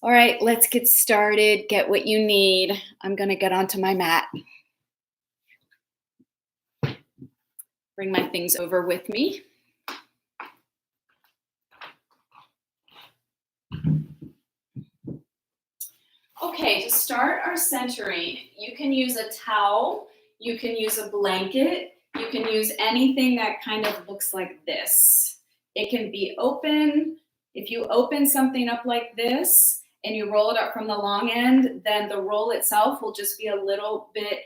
All right, let's get started. Get what you need. I'm going to get onto my mat. Bring my things over with me. Okay, to start our centering, you can use a towel, you can use a blanket, you can use anything that kind of looks like this. It can be open. If you open something up like this and you roll it up from the long end, then the roll itself will just be a little bit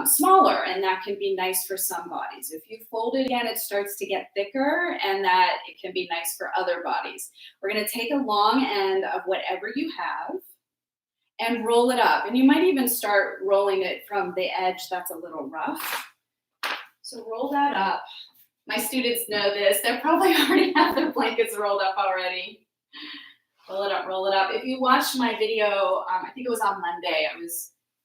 smaller, and that can be nice for some bodies. If you fold it again, it starts to get thicker, and that it can be nice for other bodies. We're going to take a long end of whatever you have and roll it up. And you might even start rolling it from the edge that's a little rough. So roll that up. My students know this. They probably already have their blankets rolled up already. Roll it up, roll it up. If you watched my video, I think it was on Monday,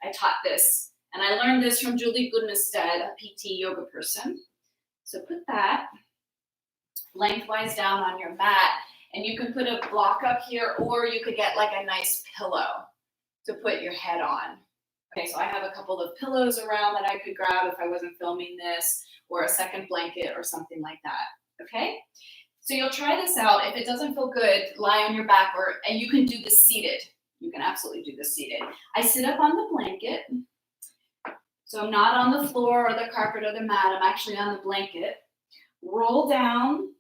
I taught this. And I learned this from Julie Goodmestead, a PT yoga person. So put that lengthwise down on your mat. And you can put a block up here, or you could get like a nice pillow to put your head on. Okay, so I have a couple of pillows around that I could grab if I wasn't filming this, or a second blanket or something like that, okay? So you'll try this out. If it doesn't feel good, lie on your back, and you can do this seated. You can absolutely do this seated. I sit up on the blanket, so I'm not on the floor or the carpet or the mat, I'm actually on the blanket. Roll down,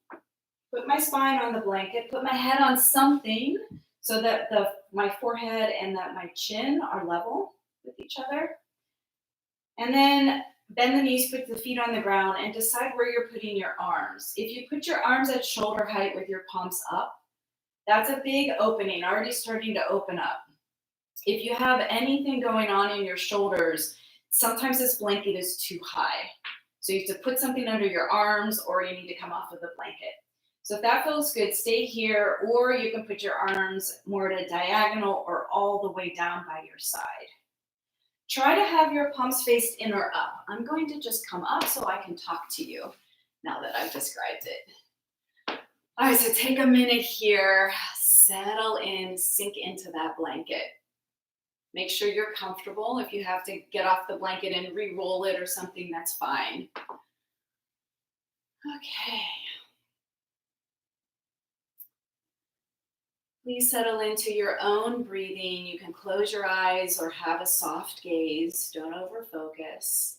put my spine on the blanket, put my head on something so that my forehead and that my chin are level with each other. And then bend the knees, put the feet on the ground, and decide where you're putting your arms. If you put your arms at shoulder height with your palms up, that's a big opening, already starting to open up. If you have anything going on in your shoulders, sometimes this blanket is too high. So you have to put something under your arms, or you need to come off of the blanket. So if that feels good, stay here, or you can put your arms more at a diagonal or all the way down by your side. Try to have your palms faced in or up. I'm going to just come up so I can talk to you now that I've described it. All right, so take a minute here, settle in, sink into that blanket. Make sure you're comfortable. If you have to get off the blanket and re-roll it or something, that's fine. Okay. Please settle into your own breathing. You can close your eyes or have a soft gaze. Don't overfocus.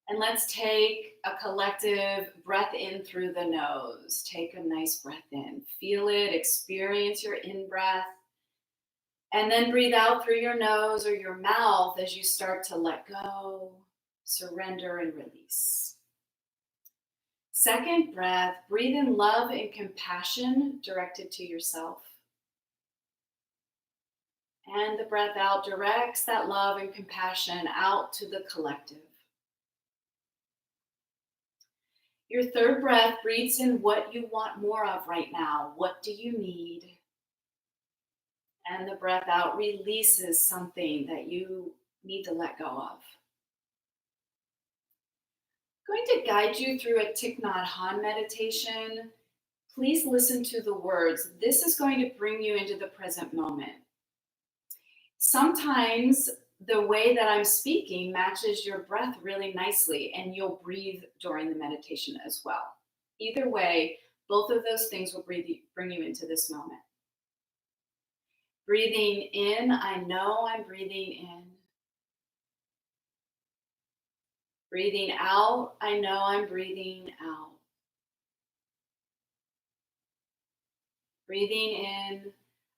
And let's take a collective breath in through the nose. Take a nice breath in. Feel it, experience your in-breath. And then breathe out through your nose or your mouth as you start to let go, surrender, and release. Second breath, breathe in love and compassion directed to yourself. And the breath out directs that love and compassion out to the collective. Your third breath breathes in what you want more of right now. What do you need? And the breath out releases something that you need to let go of. I'm going to guide you through a Thich Nhat Hanh meditation. Please listen to the words. This is going to bring you into the present moment. Sometimes the way that I'm speaking matches your breath really nicely, and you'll breathe during the meditation as well. Either way, both of those things will bring you into this moment. Breathing in, I know I'm breathing in. Breathing out, I know I'm breathing out. Breathing in,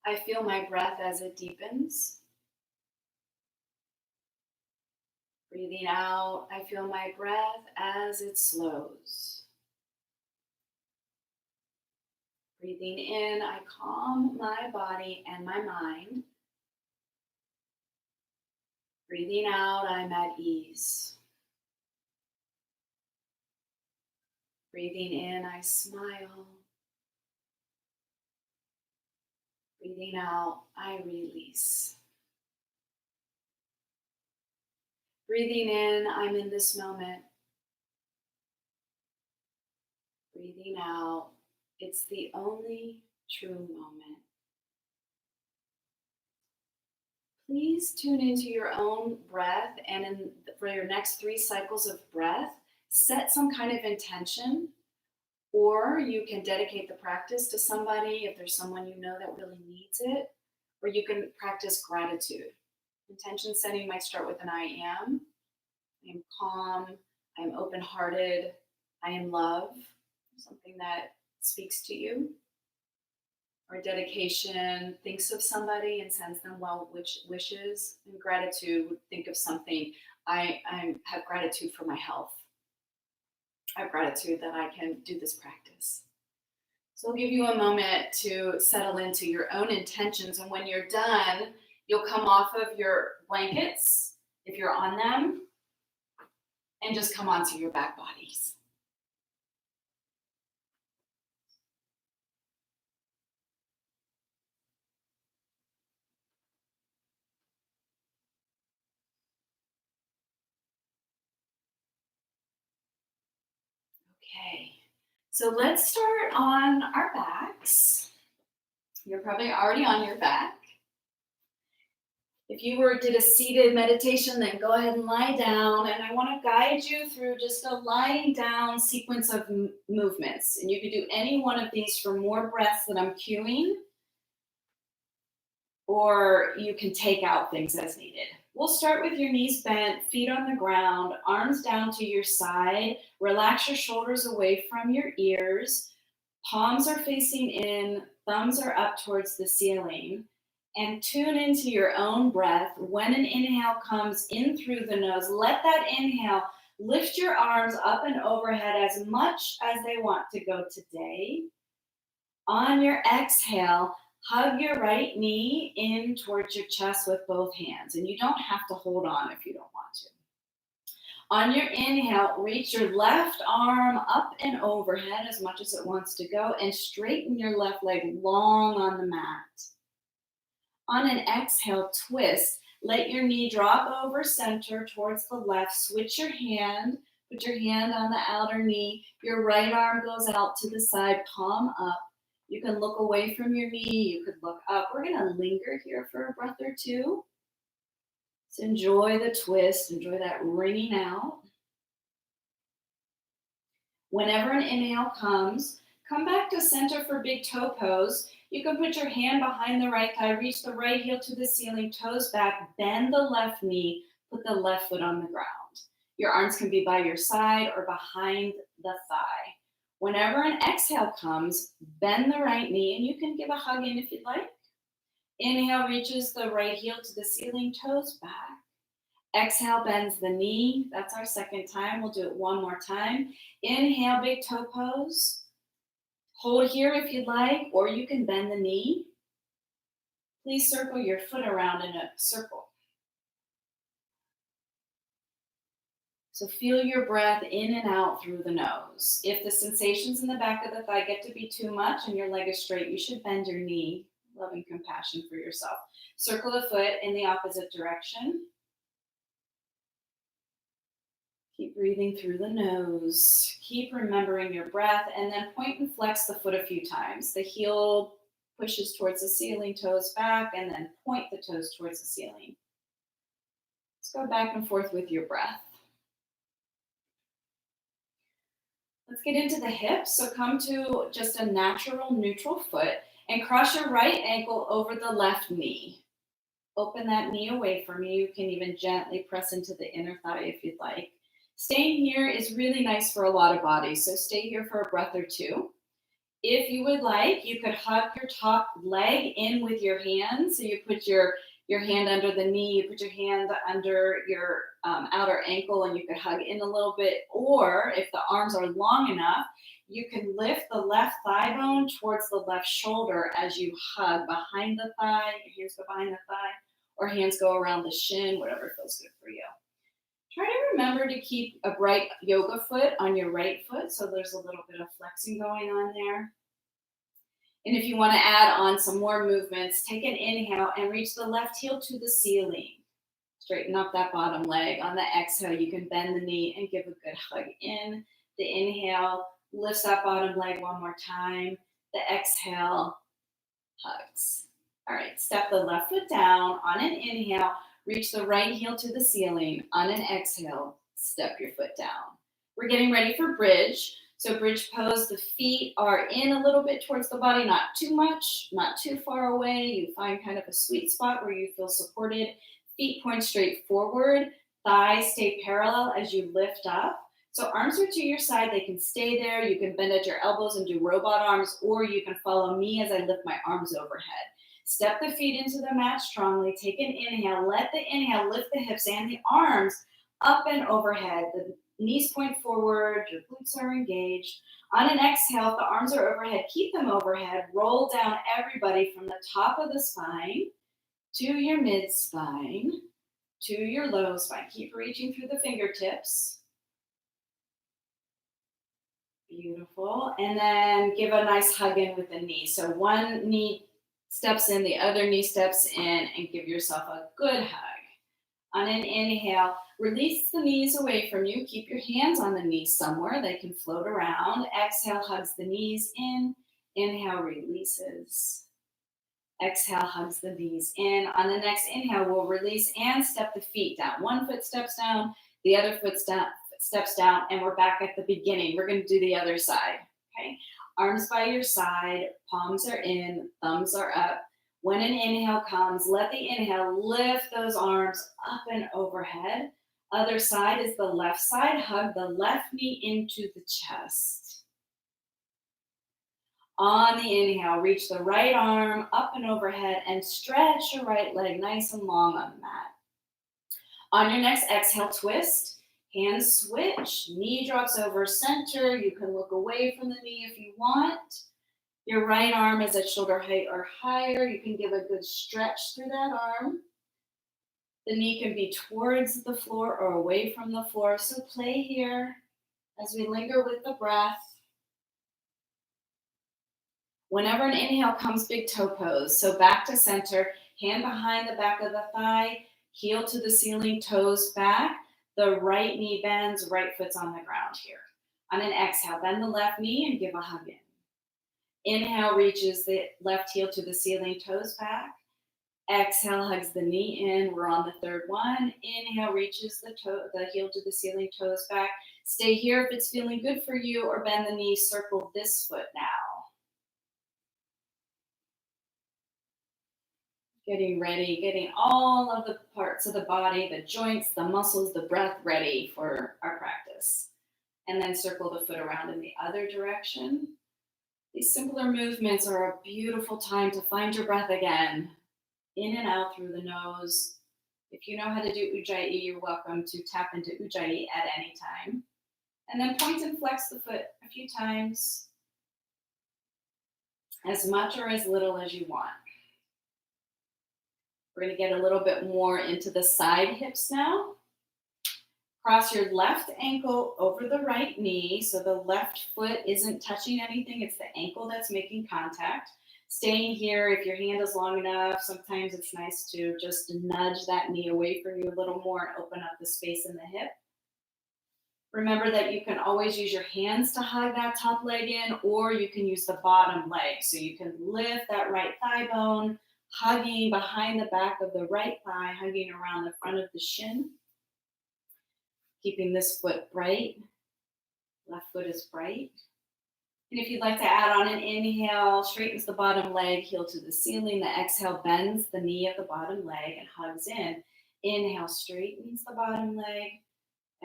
I feel my breath as it deepens. Breathing out, I feel my breath as it slows. Breathing in, I calm my body and my mind. Breathing out, I'm at ease. Breathing in, I smile. Breathing out, I release. Breathing in, I'm in this moment. Breathing out, it's the only true moment. Please tune into your own breath, and for your next 3 cycles of breath, set some kind of intention, or you can dedicate the practice to somebody if there's someone you know that really needs it, or you can practice gratitude. Intention setting might start with an I am calm, I am open hearted, I am love, something that speaks to you. Or dedication thinks of somebody and sends them well wishes. And gratitude would think of something. I have gratitude for my health. I have gratitude that I can do this practice. So I'll give you a moment to settle into your own intentions. And when you're done, you'll come off of your blankets, if you're on them, and just come onto your back bodies. Okay, so let's start on our backs. You're probably already on your back. If you did a seated meditation, then go ahead and lie down. And I want to guide you through just a lying down sequence of movements. And you could do any one of these for more breaths that I'm cueing, or you can take out things as needed. We'll start with your knees bent, feet on the ground, arms down to your side. Relax your shoulders away from your ears. Palms are facing in, thumbs are up towards the ceiling. And tune into your own breath. When an inhale comes in through the nose, let that inhale lift your arms up and overhead as much as they want to go today. On your exhale, hug your right knee in towards your chest with both hands. And you don't have to hold on if you don't want to. On your inhale, reach your left arm up and overhead as much as it wants to go, and straighten your left leg long on the mat. On an exhale, twist. Let your knee drop over center towards the left. Switch your hand. Put your hand on the outer knee. Your right arm goes out to the side, palm up. You can look away from your knee. You could look up. We're going to linger here for a breath or two. So enjoy the twist. Enjoy that ringing out. Whenever an inhale comes, come back to center for big toe pose. You can put your hand behind the right thigh, reach the right heel to the ceiling, toes back, bend the left knee, put the left foot on the ground. Your arms can be by your side or behind the thigh. Whenever an exhale comes, bend the right knee, and you can give a hug in if you'd like. Inhale reaches the right heel to the ceiling, toes back. Exhale bends the knee. That's our second time. We'll do it one more time. Inhale, big toe pose. Hold here if you'd like, or you can bend the knee. Please circle your foot around in a circle. So feel your breath in and out through the nose. If the sensations in the back of the thigh get to be too much and your leg is straight, you should bend your knee. Loving compassion for yourself. Circle the foot in the opposite direction. Keep breathing through the nose. Keep remembering your breath, and then point and flex the foot a few times. The heel pushes towards the ceiling, toes back, and then point the toes towards the ceiling. Let's go back and forth with your breath. Let's get into the hips. So come to just a natural neutral foot and cross your right ankle over the left knee. Open that knee away from you. You can even gently press into the inner thigh if you'd like. Staying here is really nice for a lot of bodies, so stay here for a breath or two. If you would like, you could hug your top leg in with your hand. So you put your hand under the knee, you put your hand under your outer ankle, and you could hug in a little bit. Or if the arms are long enough, you can lift the left thigh bone towards the left shoulder as you hug behind the thigh. Your hands go behind the thigh, or hands go around the shin, whatever feels good for you. Try to remember to keep a bright yoga foot on your right foot, so there's a little bit of flexing going on there. And if you want to add on some more movements, take an inhale and reach the left heel to the ceiling. Straighten up that bottom leg. On the exhale, you can bend the knee and give a good hug in. The inhale lifts that bottom leg one more time. The exhale hugs. All right, step the left foot down. On an inhale, reach the right heel to the ceiling. On an exhale, step your foot down. We're getting ready for bridge. So bridge pose, the feet are in a little bit towards the body, not too much, not too far away. You find kind of a sweet spot where you feel supported. Feet point straight forward, thighs stay parallel as you lift up. So arms are to your side, they can stay there. You can bend at your elbows and do robot arms, or you can follow me as I lift my arms overhead. Step the feet into the mat strongly. Take an inhale. Let the inhale lift the hips and the arms up and overhead. The knees point forward. Your glutes are engaged. On an exhale, if the arms are overhead, keep them overhead. Roll down everybody from the top of the spine to your mid spine to your low spine. Keep reaching through the fingertips. Beautiful. And then give a nice hug in with the knee. So one knee steps in, the other knee steps in, and give yourself a good hug. On an inhale, release the knees away from you. Keep your hands on the knees somewhere. They can float around. Exhale, hugs the knees in. Inhale, releases. Exhale, hugs the knees in. On the next inhale, we'll release and step the feet down. One foot steps down, the other foot steps down, and we're back at the beginning. We're going to do the other side, okay? Arms by your side, palms are in, thumbs are up. When an inhale comes, let the inhale lift those arms up and overhead. Other side is the left side. Hug the left knee into the chest. On the inhale, reach the right arm up and overhead and stretch your right leg nice and long on the mat. On your next exhale, twist. Hands switch, knee drops over center. You can look away from the knee if you want. Your right arm is at shoulder height or higher. You can give a good stretch through that arm. The knee can be towards the floor or away from the floor. So play here as we linger with the breath. Whenever an inhale comes, big toe pose. So back to center, hand behind the back of the thigh, heel to the ceiling, toes back. The right knee bends, right foot's on the ground here. On an exhale, bend the left knee and give a hug in. Inhale reaches the left heel to the ceiling, toes back. Exhale, hugs the knee in. We're on the third one. Inhale reaches the heel to the ceiling, toes back. Stay here if it's feeling good for you, or bend the knee, circle this foot now. Getting ready, getting all of the parts of the body, the joints, the muscles, the breath ready for our practice. And then circle the foot around in the other direction. These simpler movements are a beautiful time to find your breath again. In and out through the nose. If you know how to do Ujjayi, you're welcome to tap into Ujjayi at any time. And then point and flex the foot a few times. As much or as little as you want. We're going to get a little bit more into the side hips now. Cross your left ankle over the right knee, so the left foot isn't touching anything. It's the ankle that's making contact. Staying here, if your hand is long enough, sometimes it's nice to just nudge that knee away from you a little more and open up the space in the hip. Remember that you can always use your hands to hug that top leg in, or you can use the bottom leg. So you can lift that right thigh bone, hugging behind the back of the right thigh, hugging around the front of the shin. Keeping this foot bright. Left foot is bright. And if you'd like to add on an inhale, straightens the bottom leg, heel to the ceiling. The exhale bends the knee of the bottom leg and hugs in. Inhale, straightens the bottom leg.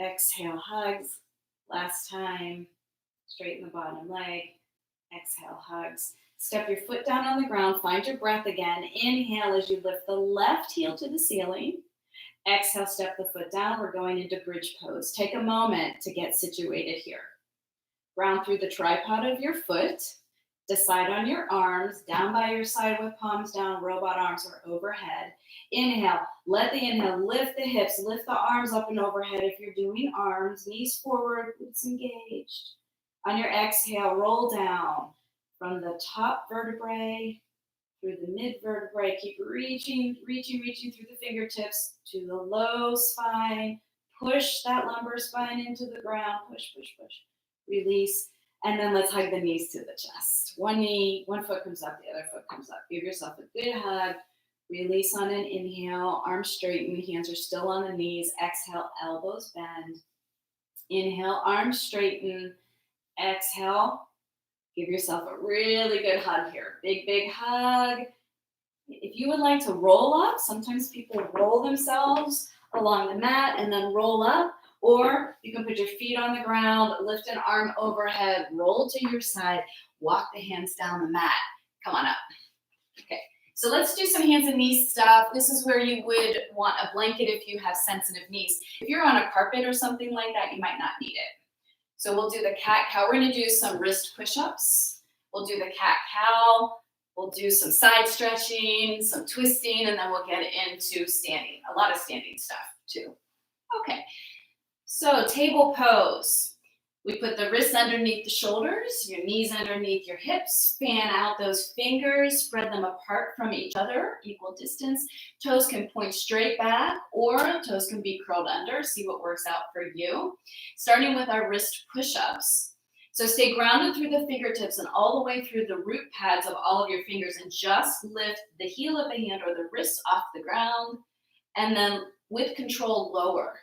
Exhale, hugs. Last time, straighten the bottom leg. Exhale, hugs. Step your foot down on the ground. Find your breath again. Inhale as you lift the left heel to the ceiling. Exhale, step the foot down. We're going into bridge pose. Take a moment to get situated here. Ground through the tripod of your foot. Decide on your arms, down by your side with palms down, robot arms are overhead. Inhale, let the inhale lift the hips, lift the arms up and overhead if you're doing arms, knees forward, glutes engaged. On your exhale, roll down from the top vertebrae through the mid vertebrae. Keep reaching through the fingertips to the low spine. Push that lumbar spine into the ground. Push, push, push. Release. And then let's hug the knees to the chest. One knee, one foot comes up, the other foot comes up. Give yourself a good hug. Release on an inhale, arms straighten, hands are still on the knees. Exhale, elbows bend. Inhale, arms straighten. Exhale, give yourself a really good hug here. Big, big hug. If you would like to roll up, sometimes people roll themselves along the mat and then roll up, or you can put your feet on the ground, lift an arm overhead, roll to your side, walk the hands down the mat. Come on up. Okay, so let's do some hands and knees stuff. This is where you would want a blanket if you have sensitive knees. If you're on a carpet or something like that, you might not need it. So we'll do the cat-cow. We're gonna do some wrist push-ups. We'll do the cat-cow. We'll do some side stretching, some twisting, and then we'll get into standing. A lot of standing stuff too. Okay, so table pose. We put the wrists underneath the shoulders, your knees underneath your hips, fan out those fingers, spread them apart from each other, equal distance. Toes can point straight back or toes can be curled under. See what works out for you. Starting with our wrist push-ups. So stay grounded through the fingertips and all the way through the root pads of all of your fingers, and just lift the heel of the hand or the wrist off the ground, and then with control lower.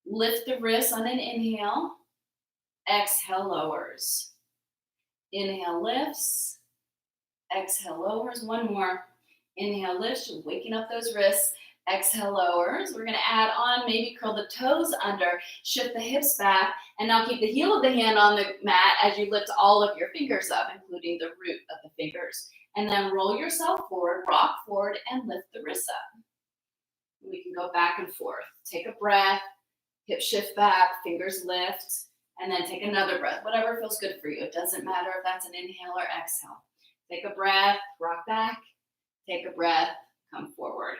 Lift the wrist on an inhale. Exhale, lowers. Inhale, lifts. Exhale, lowers. One more. Inhale, lifts, waking up those wrists. Exhale, lowers. We're going to add on, maybe curl the toes under, shift the hips back, and now keep the heel of the hand on the mat as you lift all of your fingers up, including the root of the fingers. And then roll yourself forward, rock forward, and lift the wrists up. We can go back and forth. Take a breath, hip shift back, fingers lift. And then take another breath, whatever feels good for you. It doesn't matter if that's an inhale or exhale. Take a breath, rock back, take a breath, come forward.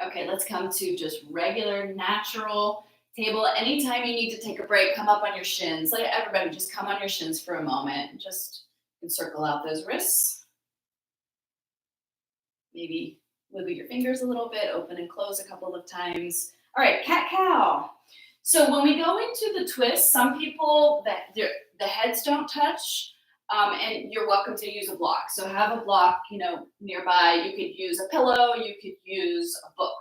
Okay, let's come to just regular, natural table. Anytime you need to take a break, come up on your shins. Let everybody just come on your shins for a moment. Just encircle out those wrists. Maybe wiggle your fingers a little bit, open and close a couple of times. All right, cat-cow. So when we go into the twist, some people, the heads don't touch, and you're welcome to use a block. So have a block, nearby. You could use a pillow. You could use a book.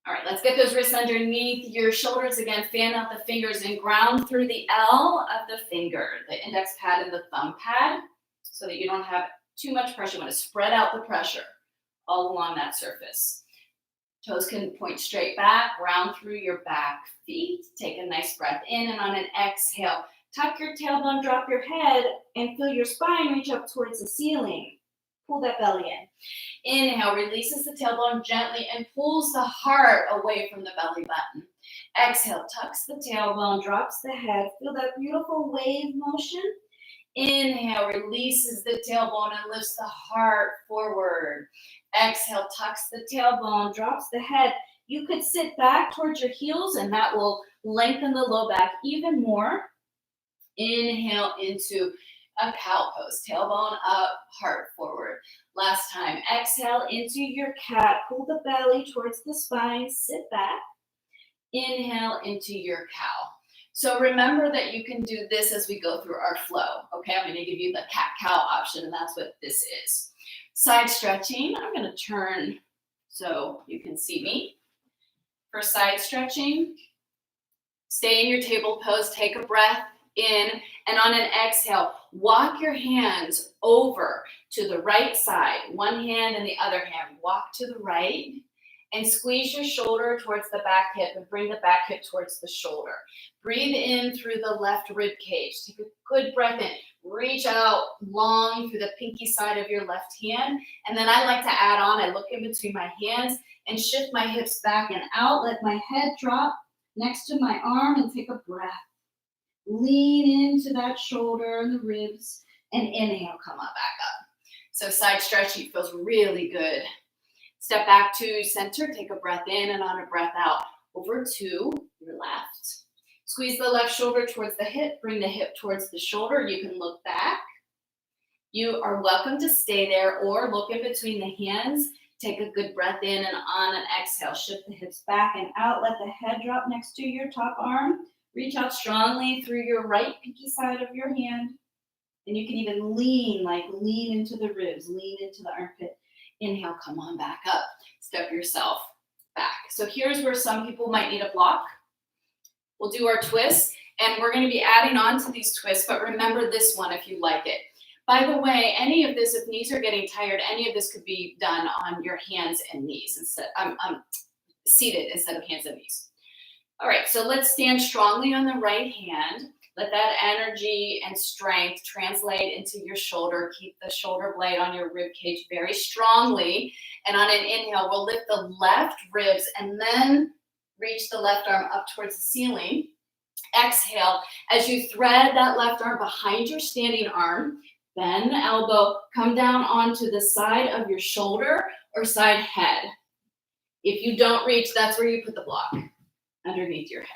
All right, let's get those wrists underneath your shoulders again. Fan out the fingers and ground through the L of the finger, the index pad and the thumb pad, so that you don't have too much pressure. You want to spread out the pressure all along that surface. Toes can point straight back, round through your back feet. Take a nice breath in, and on an exhale, tuck your tailbone, drop your head, and feel your spine reach up towards the ceiling. Pull that belly in. Inhale, releases the tailbone gently and pulls the heart away from the belly button. Exhale, tucks the tailbone, drops the head. Feel that beautiful wave motion. Inhale, releases the tailbone and lifts the heart forward. Exhale, tucks the tailbone, drops the head. You could sit back towards your heels, and that will lengthen the low back even more. Inhale into a cow pose. Tailbone up, heart forward. Last time. Exhale into your cat. Pull the belly towards the spine. Sit back. Inhale into your cow. So remember that you can do this as we go through our flow. Okay, I'm going to give you the cat-cow option, and that's what this is. Side stretching. I'm going to turn so you can see me. For side stretching, stay in your table pose. Take a breath in, and on an exhale, walk your hands over to the right side. One hand and the other hand. Walk to the right. And squeeze your shoulder towards the back hip and bring the back hip towards the shoulder. Breathe in through the left rib cage. Take a good breath in. Reach out long through the pinky side of your left hand. And then I like to add on, I look in between my hands and shift my hips back and out. Let my head drop next to my arm and take a breath. Lean into that shoulder and the ribs and inhale, come on back up. So side stretching feels really good. Step back to center, take a breath in, and on a breath out, over to your left. Squeeze the left shoulder towards the hip, bring the hip towards the shoulder. You can look back. You are welcome to stay there or look in between the hands. Take a good breath in, and on an exhale, shift the hips back and out. Let the head drop next to your top arm. Reach out strongly through your right pinky side of your hand. And you can even lean into the ribs, lean into the armpit. Inhale, come on back up. Step yourself back. So here's where some people might need a block. We'll do our twists, and we're going to be adding on to these twists, but remember this one if you like it. By the way, any of this, if knees are getting tired, any of this could be done on your hands and knees instead. Seated instead of hands and knees. All right, so let's stand strongly on the right hand. Let that energy and strength translate into your shoulder. Keep the shoulder blade on your rib cage very strongly. And on an inhale, we'll lift the left ribs and then reach the left arm up towards the ceiling. Exhale, as you thread that left arm behind your standing arm, bend the elbow, come down onto the side of your shoulder or side head. If you don't reach, that's where you put the block, underneath your head.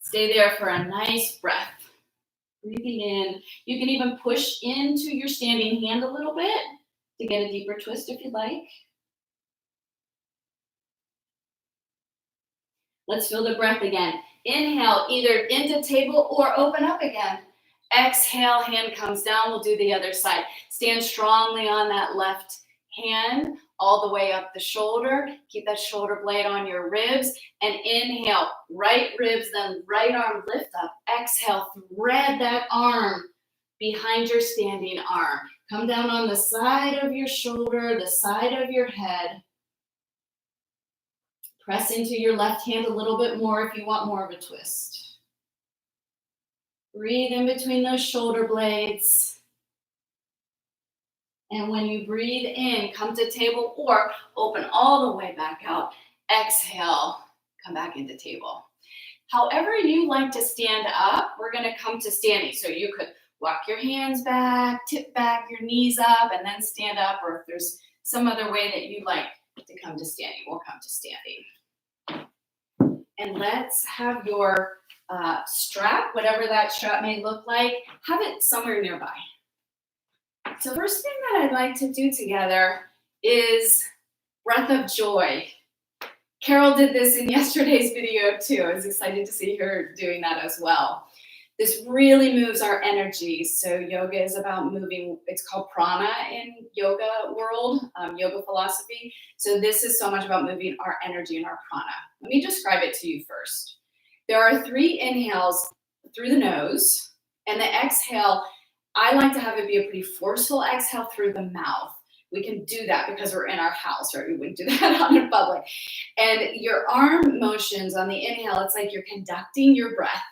Stay there for a nice breath. Breathing in. You can even push into your standing hand a little bit to get a deeper twist if you'd like. Let's feel the breath again. Inhale, either into table or open up again. Exhale, hand comes down. We'll do the other side. Stand strongly on that left hand, all the way up the shoulder. Keep that shoulder blade on your ribs. And inhale, right ribs, then right arm lift up. Exhale, thread that arm behind your standing arm. Come down on the side of your shoulder, the side of your head. Press into your left hand a little bit more if you want more of a twist. Breathe in between those shoulder blades. And when you breathe in, come to table or open all the way back out. Exhale, come back into table. However you like to stand up, we're going to come to standing. So you could walk your hands back, tip back your knees up, and then stand up. Or if there's some other way that you like to come to standing, we'll come to standing. And let's have your strap, whatever that strap may look like, have it somewhere nearby. So first thing that I'd like to do together is breath of joy. Carol did this in yesterday's video too. I was excited to see her doing that as well. This really moves our energy. So yoga is about moving. It's called prana in yoga world, yoga philosophy. So this is so much about moving our energy and our prana. Let me describe it to you first. There are 3 inhales through the nose, and the exhale, I like to have it be a pretty forceful exhale through the mouth. We can do that because we're in our house, right? We wouldn't do that out in public. And your arm motions on the inhale, it's like you're conducting your breath.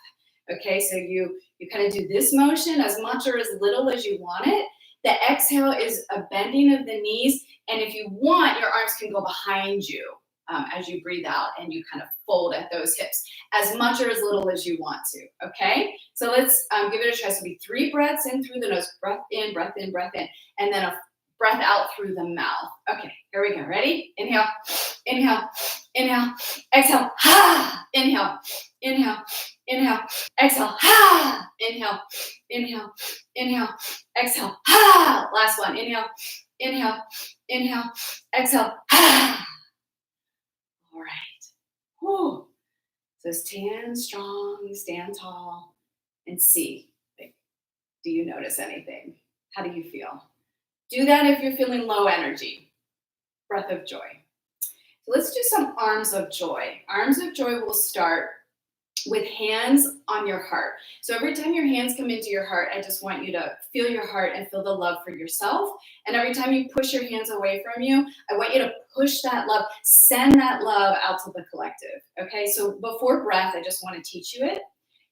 Okay, so you kind of do this motion as much or as little as you want it. The exhale is a bending of the knees. And if you want, your arms can go behind you as you breathe out, and you kind of fold at those hips as much or as little as you want to. Okay, so let's give it a try. So it'll be 3 breaths in through the nose, breath in, breath in, breath in, and then a breath out through the mouth. Okay, here we go. Ready? Inhale, inhale, inhale, exhale, ha, inhale, inhale, inhale, exhale, ha, inhale, inhale, inhale, exhale, ha. Last one. Inhale, inhale, inhale, exhale, ha. All right. Whew. So stand strong, stand tall, and see. Do you notice anything? How do you feel? Do that if you're feeling low energy. Breath of joy. So let's do some arms of joy. Arms of joy will start with hands on your heart. So every time your hands come into your heart, I just want you to feel your heart and feel the love for yourself. And every time you push your hands away from you, I want you to push that love, send that love out to the collective. Okay, so before breath, I just want to teach you it.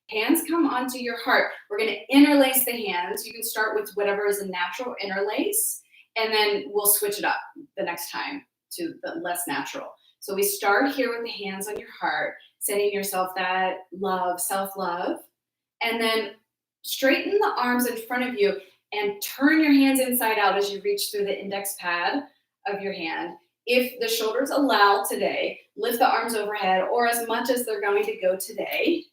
Hands come onto your heart. We're going to interlace the hands. You can start with whatever is a natural interlace, and then we'll switch it up the next time to the less natural. So we start here with the hands on your heart, sending yourself that love, self-love, and then straighten the arms in front of you and turn your hands inside out as you reach through the index pad of your hand. If the shoulders allow today, lift the arms overhead or as much as they're going to go today.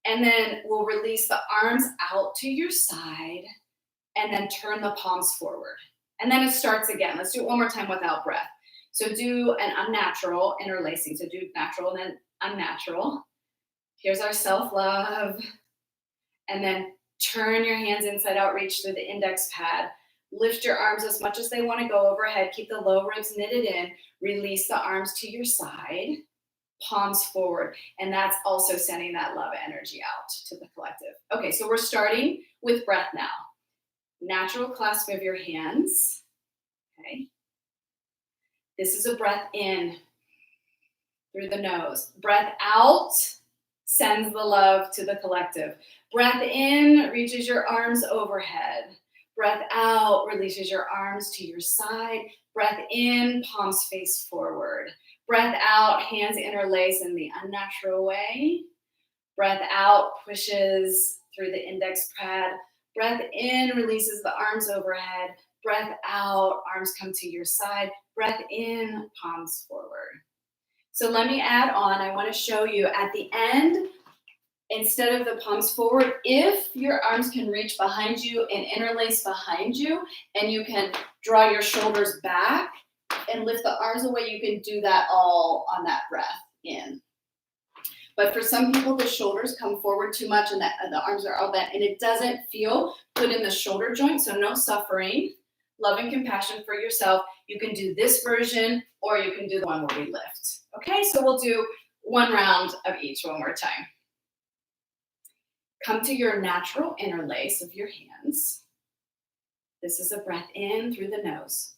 And then we'll release the arms out to your side and then turn the palms forward. And then it starts again. Let's do it one more time without breath. So do an unnatural interlacing. So do natural and then unnatural. Here's our self-love. And then turn your hands inside out, reach through the index pad. Lift your arms as much as they want to go overhead. Keep the low ribs knitted in. Release the arms to your side, palms forward. And that's also sending that love energy out to the collective. Okay, so we're starting with breath now. Natural clasp of your hands. Okay. This is a breath in through the nose. Breath out sends the love to the collective. Breath in reaches your arms overhead. Breath out releases your arms to your side. Breath in, palms face forward. Breath out, hands interlace in the unnatural way. Breath out pushes through the index pad. Breath in releases the arms overhead. Breath out, arms come to your side. Breath in, palms forward. So let me add on, I want to show you at the end, instead of the palms forward, if your arms can reach behind you and interlace behind you, and you can draw your shoulders back and lift the arms away, you can do that all on that breath in. But for some people, the shoulders come forward too much and the arms are all bent, and it doesn't feel good in the shoulder joint, so no suffering. Love and compassion for yourself. You can do this version, or you can do the one where we lift. Okay, so we'll do one round of each one more time. Come to your natural interlace of your hands. This is a breath in through the nose.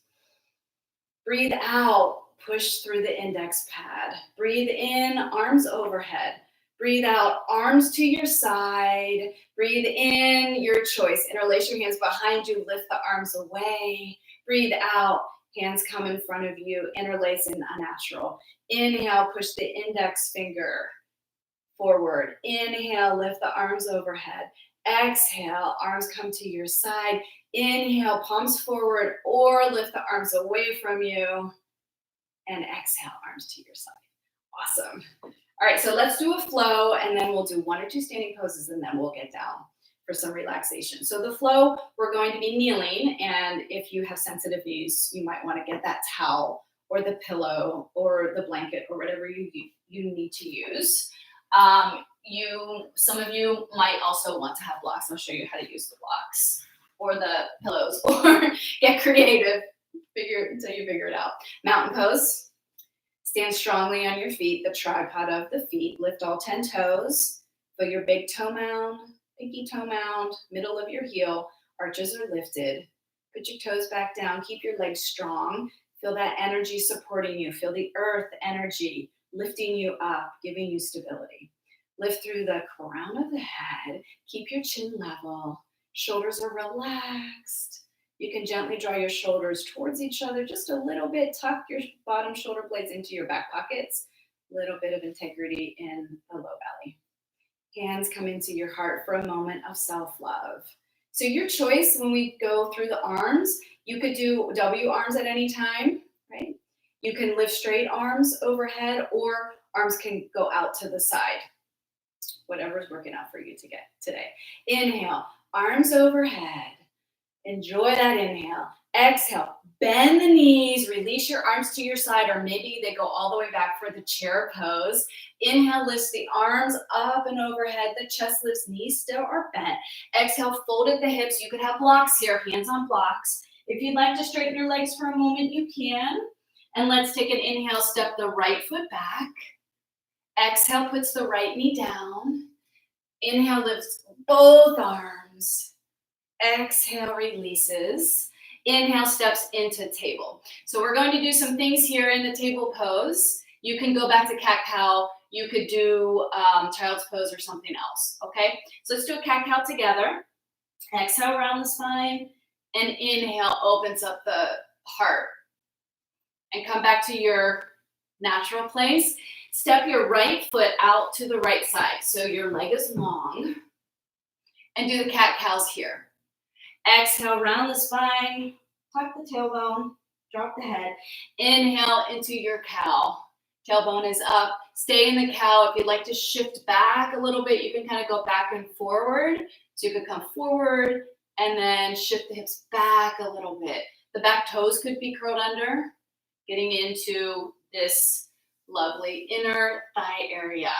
Breathe out, push through the index pad. Breathe in, arms overhead. Breathe out, arms to your side. Breathe in, your choice. Interlace your hands behind you, lift the arms away. Breathe out, hands come in front of you, interlace in unnatural. Inhale, push the index finger forward. Inhale, lift the arms overhead. Exhale, arms come to your side. Inhale, palms forward or lift the arms away from you. And exhale, arms to your side. Awesome. All right, so let's do a flow, and then we'll do 1 or 2 standing poses, and then we'll get down for some relaxation. So the flow, we're going to be kneeling, and if you have sensitive knees, you might want to get that towel or the pillow or the blanket or whatever you need to use. Some of you might also want to have blocks. I'll show you how to use the blocks or the pillows, or get creative until you figure it out. Mountain pose. Stand strongly on your feet, the tripod of the feet. Lift all 10 toes. Feel your big toe mound, pinky toe mound, middle of your heel. Arches are lifted. Put your toes back down. Keep your legs strong. Feel that energy supporting you. Feel the earth energy lifting you up, giving you stability. Lift through the crown of the head. Keep your chin level. Shoulders are relaxed. You can gently draw your shoulders towards each other just a little bit. Tuck your bottom shoulder blades into your back pockets. A little bit of integrity in the low belly. Hands come into your heart for a moment of self-love. So your choice when we go through the arms, you could do W arms at any time, right? You can lift straight arms overhead, or arms can go out to the side. Whatever's working out for you to get today. Inhale, arms overhead. Enjoy that inhale. Exhale, bend the knees, release your arms to your side, or maybe they go all the way back for the chair pose. Inhale, lifts the arms up and overhead. The chest lifts, knees still are bent. Exhale, fold at the hips. You could have blocks here, hands on blocks. If you'd like to straighten your legs for a moment, you can. And let's take an inhale, step the right foot back. Exhale, puts the right knee down. Inhale, lifts both arms. Exhale, releases. Inhale, steps into table. So we're going to do some things here in the table pose. You can go back to cat-cow. You could do child's pose or something else, okay? So let's do a cat-cow together. Exhale, round the spine. And inhale, opens up the heart. And come back to your natural place. Step your right foot out to the right side. So your leg is long. And do the cat-cows here. Exhale, round the spine, tuck the tailbone, drop the head. Inhale into your cow. Tailbone is up. Stay in the cow. If you'd like to shift back a little bit, you can kind of go back and forward. So you could come forward and then shift the hips back a little bit. The back toes could be curled under, getting into this lovely inner thigh area.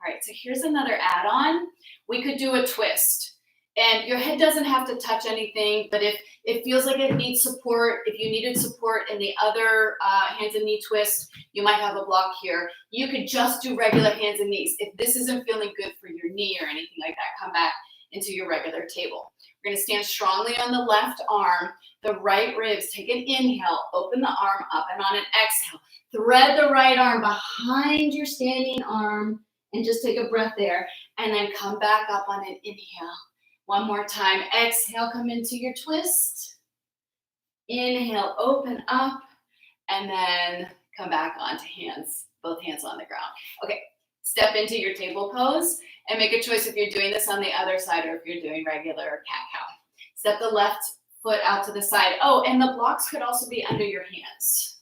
All right, so here's another add-on. We could do a twist. And your head doesn't have to touch anything, but if it feels like it needs support, if you needed support in the other hands and knee twist, you might have a block here. You could just do regular hands and knees. If this isn't feeling good for your knee or anything like that, come back into your regular table. We're gonna stand strongly on the left arm, the right ribs. Take an inhale, open the arm up, and on an exhale, thread the right arm behind your standing arm, and just take a breath there, and then come back up on an inhale. One more time. Exhale, come into your twist. Inhale, open up, and then come back onto hands, both hands on the ground. Okay, step into your table pose and make a choice if you're doing this on the other side or if you're doing regular cat-cow. Step the left foot out to the side. Oh, and the blocks could also be under your hands.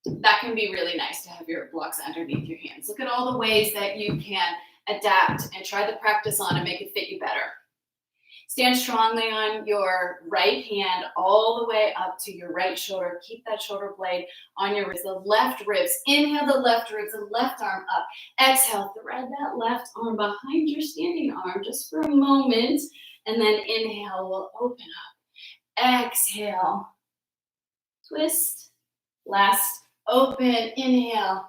That can be really nice to have your blocks underneath your hands. Look at all the ways that you can adapt and try the practice on and make it fit you better. Stand strongly on your right hand all the way up to your right shoulder. Keep that shoulder blade on your wrist, the left ribs. Inhale the left ribs, the left arm up. Exhale, thread that left arm behind your standing arm just for a moment. And then inhale, we'll open up. Exhale, twist. Last, open, inhale.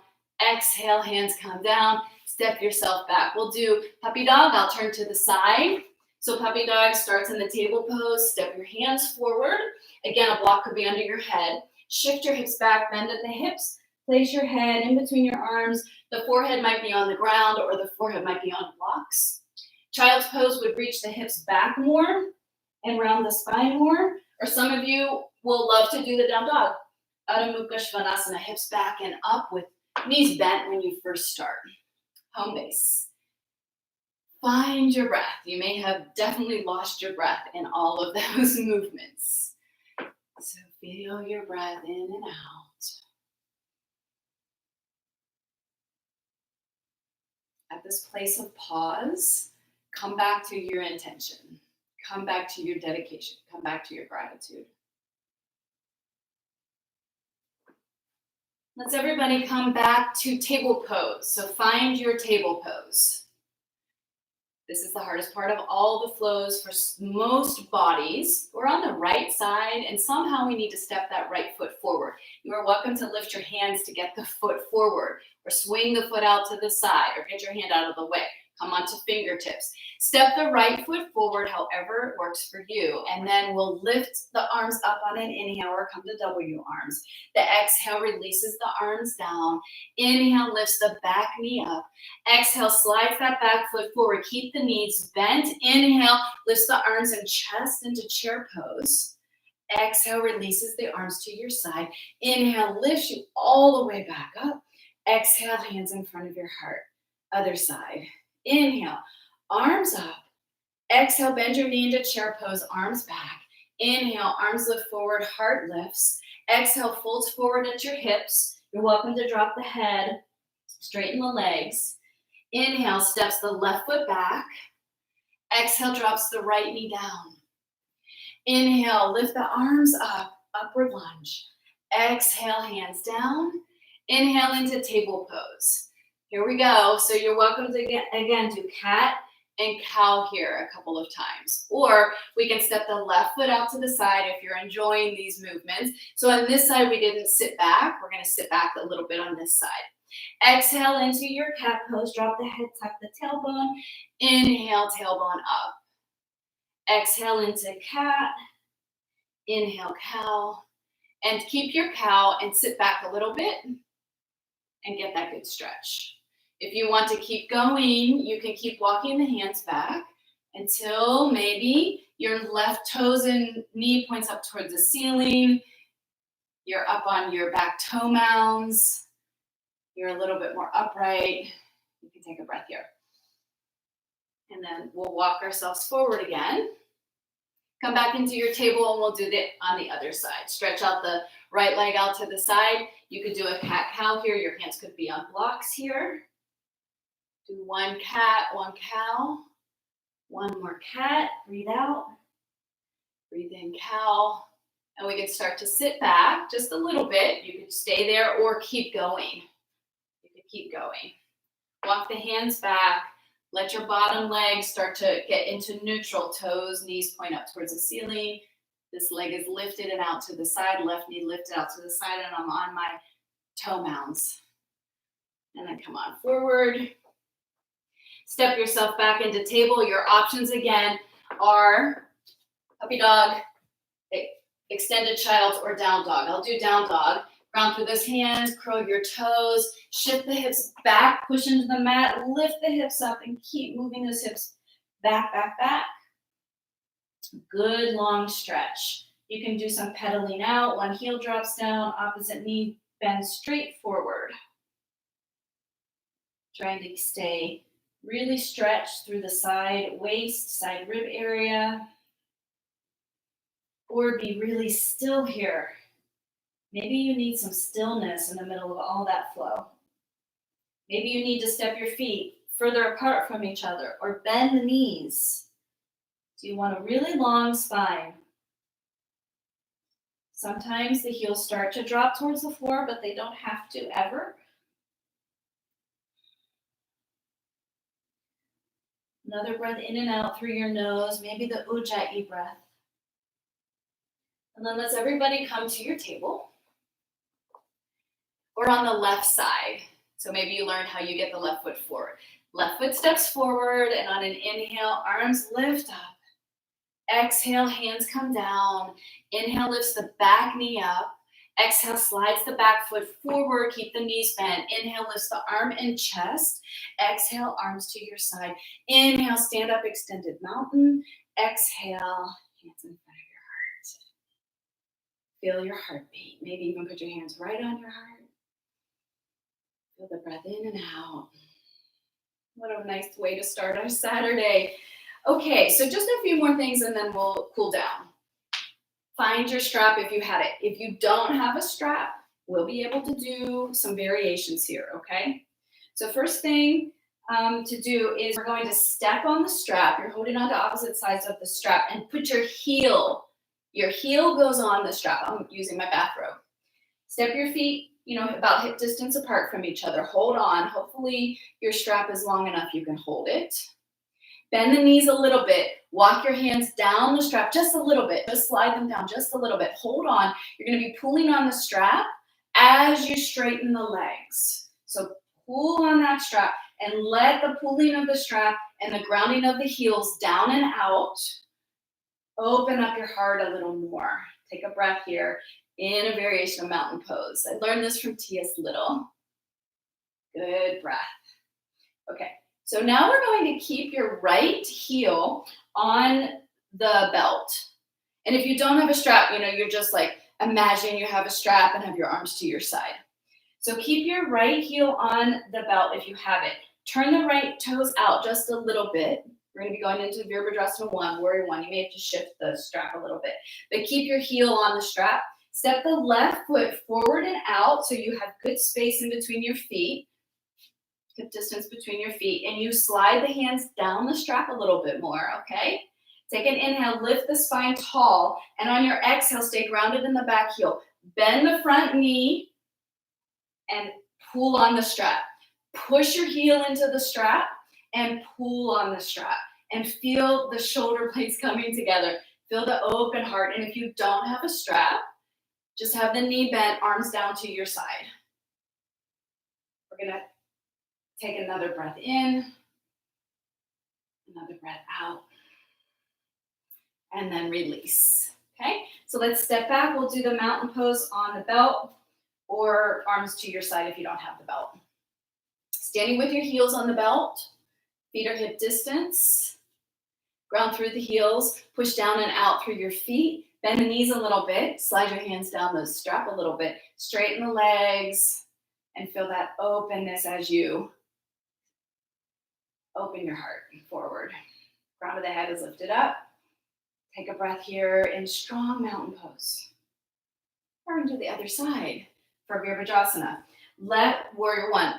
Exhale, hands come down. Step yourself back. We'll do puppy dog. I'll turn to the side. So puppy dog starts in the table pose. Step your hands forward. Again, a block could be under your head. Shift your hips back, bend at the hips. Place your head in between your arms. The forehead might be on the ground or the forehead might be on blocks. Child's pose would reach the hips back more and round the spine more. Or some of you will love to do the down dog. Adho Mukha Svanasana, hips back and up with knees bent when you first start. Home base. Find your breath. You may have definitely lost your breath in all of those movements. So feel your breath in and out. At this place of pause, come back to your intention. Come back to your dedication. Come back to your gratitude. Let's everybody come back to table pose. So find your table pose. This is the hardest part of all the flows for most bodies. We're on the right side and somehow we need to step that right foot forward. You are welcome to lift your hands to get the foot forward or swing the foot out to the side or get your hand out of the way. Come onto fingertips. Step the right foot forward however it works for you. And then we'll lift the arms up on an inhale or come to W arms. The exhale releases the arms down. Inhale lifts the back knee up. Exhale slides that back foot forward. Keep the knees bent. Inhale lifts the arms and chest into chair pose. Exhale releases the arms to your side. Inhale lifts you all the way back up. Exhale hands in front of your heart. Other side. Inhale, arms up. Exhale, bend your knee into chair pose, arms back. Inhale, arms lift forward, heart lifts. Exhale, folds forward at your hips. You're welcome to drop the head, straighten the legs. Inhale, steps the left foot back. Exhale, drops the right knee down. Inhale, lift the arms up, upward lunge. Exhale, hands down. Inhale into table pose. Here we go. So you're welcome to, again, do cat and cow here a couple of times. Or we can step the left foot out to the side if you're enjoying these movements. So on this side, we didn't sit back. We're going to sit back a little bit on this side. Exhale into your cat pose. Drop the head, tuck the tailbone. Inhale, tailbone up. Exhale into cat. Inhale, cow. And keep your cow and sit back a little bit and get that good stretch. If you want to keep going, you can keep walking the hands back until maybe your left toes and knee points up towards the ceiling. You're up on your back toe mounds. You're a little bit more upright. You can take a breath here. And then we'll walk ourselves forward again. Come back into your table and we'll do it on the other side. Stretch out the right leg out to the side. You could do a cat-cow here. Your hands could be on blocks here. Do one cat, one cow. One more cat. Breathe out. Breathe in, cow. And we can start to sit back just a little bit. You could stay there or keep going. You could keep going. Walk the hands back. Let your bottom leg start to get into neutral. Toes, knees point up towards the ceiling. This leg is lifted and out to the side. Left knee lifted out to the side, and I'm on my toe mounds. And then come on forward. Step yourself back into table. Your options again are puppy dog, extended child, or down dog. I'll do down dog. Ground through those hands, curl your toes, shift the hips back, push into the mat, lift the hips up, and keep moving those hips back, back, back. Good long stretch. You can do some pedaling out. One heel drops down, opposite knee bends straight forward. Trying to stay really stretched through the side waist, side rib area. Or be really still here. Maybe you need some stillness in the middle of all that flow. Maybe you need to step your feet further apart from each other or bend the knees. So you want a really long spine. Sometimes the heels start to drop towards the floor, but they don't have to ever. Another breath in and out through your nose, maybe the Ujjayi breath. And then let's everybody come to your table. Or on the left side. So maybe you learned how you get the left foot forward. Left foot steps forward, and on an inhale, arms lift up. Exhale, hands come down. Inhale, lifts the back knee up. Exhale, slides the back foot forward. Keep the knees bent. Inhale, lifts the arm and chest. Exhale, arms to your side. Inhale, stand up, extended mountain. Exhale, hands in front of your heart. Feel your heartbeat. Maybe even put your hands right on your heart. Feel the breath in and out. What a nice way to start our Saturday. Okay, so just a few more things and then we'll cool down. Find your strap if you had it. If you don't have a strap, we'll be able to do some variations here, okay? So first thing to do is we're going to step on the strap. You're holding on to opposite sides of the strap and put your heel goes on the strap. I'm using my bathrobe. Step your feet about hip distance apart from each other. Hold on. Hopefully your strap is long enough you can hold it. Bend the knees a little bit. Walk your hands down the strap just a little bit. Just slide them down just a little bit. Hold on. You're going to be pulling on the strap as you straighten the legs. So pull on that strap and let the pulling of the strap and the grounding of the heels down and out open up your heart a little more. Take a breath here. In a variation of mountain pose. I learned this from T.S. Little. Good breath. Okay, so now we're going to keep your right heel on the belt. And if you don't have a strap, you're just like, imagine you have a strap and have your arms to your side. So keep your right heel on the belt if you have it. Turn the right toes out just a little bit. We're going to be going into Virabhadrasana 1, Warrior 1. You may have to shift the strap a little bit. But keep your heel on the strap. Step the left foot forward and out so you have good space in between your feet, hip distance between your feet, and you slide the hands down the strap a little bit more, okay? Take an inhale, lift the spine tall, and on your exhale, stay grounded in the back heel. Bend the front knee and pull on the strap. Push your heel into the strap and pull on the strap and feel the shoulder blades coming together. Feel the open heart, and if you don't have a strap, just have the knee bent, arms down to your side. We're going to take another breath in, another breath out, and then release. Okay, so let's step back. We'll do the mountain pose on the belt or arms to your side if you don't have the belt. Standing with your heels on the belt, feet are hip distance. Ground through the heels, push down and out through your feet. Bend the knees a little bit, slide your hands down the strap a little bit, straighten the legs, and feel that openness as you open your heart forward. Crown of the head is lifted up. Take a breath here in strong mountain pose. Turn to the other side for Virabhadrasana. Warrior 1.